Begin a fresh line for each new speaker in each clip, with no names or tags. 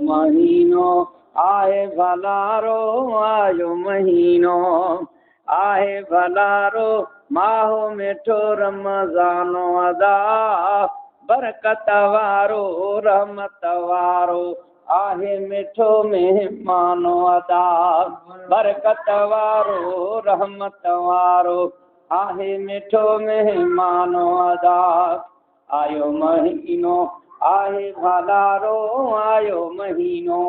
महीनो आहे भलारो आयो महीनो आहे भलारो माहो मिठो रमज़ानो अदा बरकत वारो रहमत वारो आहे मिठो मेहमानो अदा बरकत वारो रहमत वारो आहे मिठो मेहमानो अदा आयो महीनो आहे भलारो आयो महीनो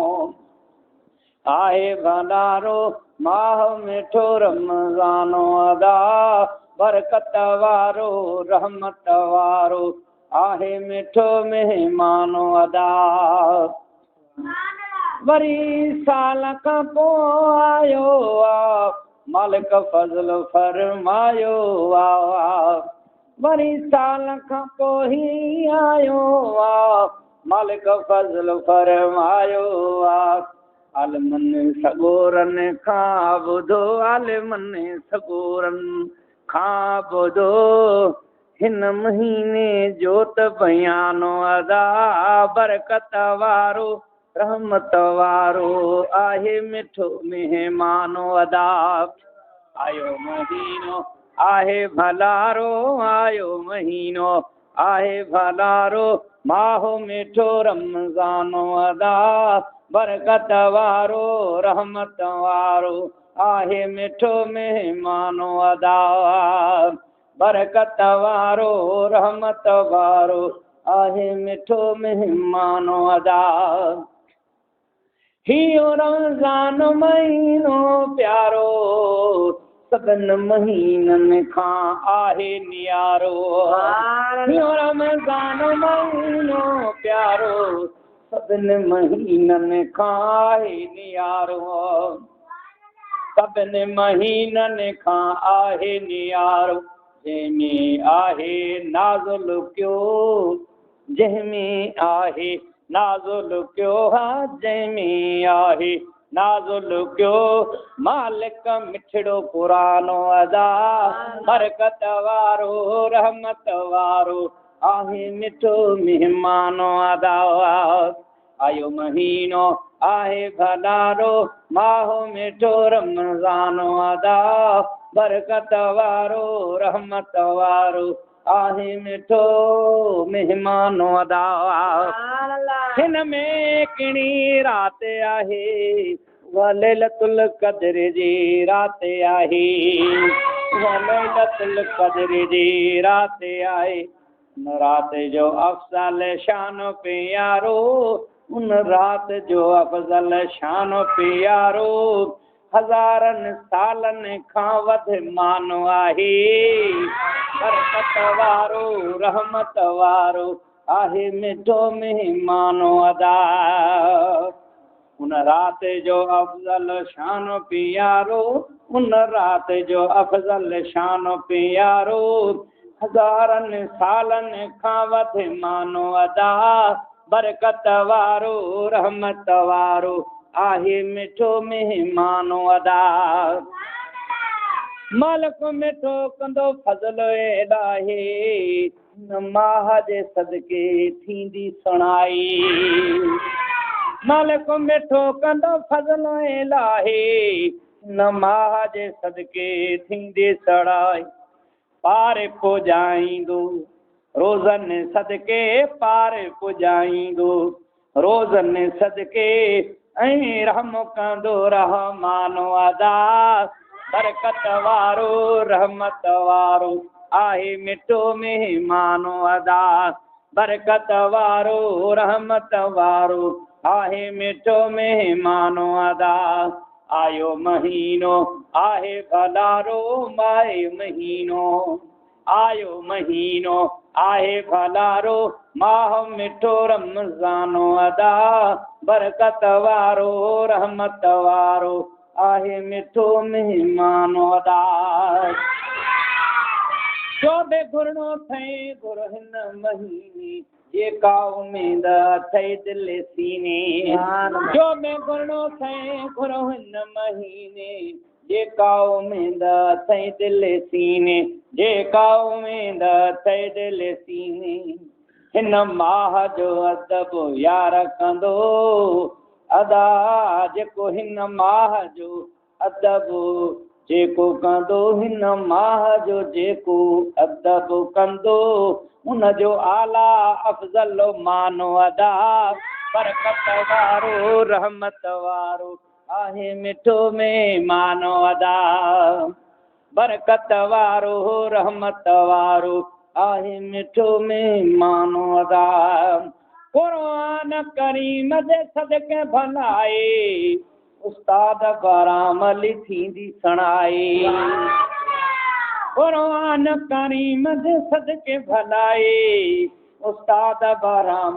आहे भलारो माह मिठो रमज़ानो अदा बरकत वारो रहमत वारो आहे मिठो मेहमानो अदा वरी साल खां पोइ आयो आ मालिक फज़ल फरमायो आ वरी साल खां पोइ ही आयो आ मालिक फज़ल फरमायो आ आलमन सगोरन खां ॿुधो आलमन सगोरन खां ॿुधो हिन महीने जो त बयानो अदा बरकत वारो रहमत वारो आहे मिठो मेहमानो अदा आयो महीनो आहे भलारो आयो महीनो आहे भलारो माहो मिठो रमज़ानो अदा बरकत वारो रहमत वारो आहे मिठो मेहमानो अदा बरकत वारो रहमत वारो आहे मिठो मेहमानो अदा हियो रमज़ान महीनो प्यारो सभिनि महीननि खां आहे नियारो हियो रमज़ान महीनो प्यारो सभिनि महीननि खां आहे नियारो सभिनि महीननि खां आहे नियारो जंहिंमें आहे नाज़ुल कयो जंहिंमें आहे नाज़ुल कयो हा जंहिंमें आहे नाज़ुल कयो मालिक मिठड़ो पुरानो अदा बरकत वारो रहमत वारो आहे मिठो मेहमानो अदा आयो महीनो आहे भलारो माहो मिठो रमज़ानो अदा बरकत वारो रहमत वारो आहे मिठो मेहमानो अदा हिन में किणी राति आहे उहा लैलतुल क़द्र जी राति आहे उहा लैलतुल क़द्र जी राति आहे उन राति जो अफ़ज़ल शान प्यारो उन राति जो अफ़ज़ल शान प्यारो हज़ारनि सालनि खां वधि मानो आहे बरकत वारो रहमत वारो आहे मिठो मेहमानो अदा उन राति जो अफ़ज़ल शान प्यारो उन राति जो अफ़ज़ल शान प्यारो हज़ारनि सालनि खां वधि मानो अदा बरकत वारो रहमत वारो आहे मिठो मेहमानो अदा मालिक मिठो कंदो फज़ल इलाही माह जे सदके थींदी सुणाई मालिक मिठो कंदो फज़ल इलाही माह जे सदके थींदी सुणाई पार पुॼाईंदो रोज़नि सदके पार पुॼाईंदो रोज़नि सदके ऐं रहम कंदो रहमानो अदा बरकत वारो रहमत वारो आहे मिठो मेहमानो अदा बरकत वारो रहमत वारो आहे मिठो मेहमानो अदा आयो महीनो आहे भलारो माए महीनो आयो महीनो आहे भलारो माह मिठो रमज़ानो अदा बरकत वारो रहमत वारो आहे मिठो मेहमानो अदा जो बि घुरणो अथई घुर हिन महीने जेका उमेद अथई दिलि सीने जो बि घुरणो अथई घुर हिन महीने जेका उमेद अथई दिलि सीने जेका उमेद अथई दिलि सीने हिन माह जो अदब यार कंदो अदा जेको हिन माह जो अदब जेको कंदो हिन माह जो जेको अदब कंदो उनजो आला अफ़ज़ल मानो अदा बरकत वारो रहमत वारो आहे मिठो में मानो अदा बरकत वारो रहमत वारो आहे मिठो में मानो अदा क़ुरान करीम जे सदके भलाए उस्ताद बारामली थींदी सणाए क़ुरान करीम जे सदके भलाए उस्ताद बाराम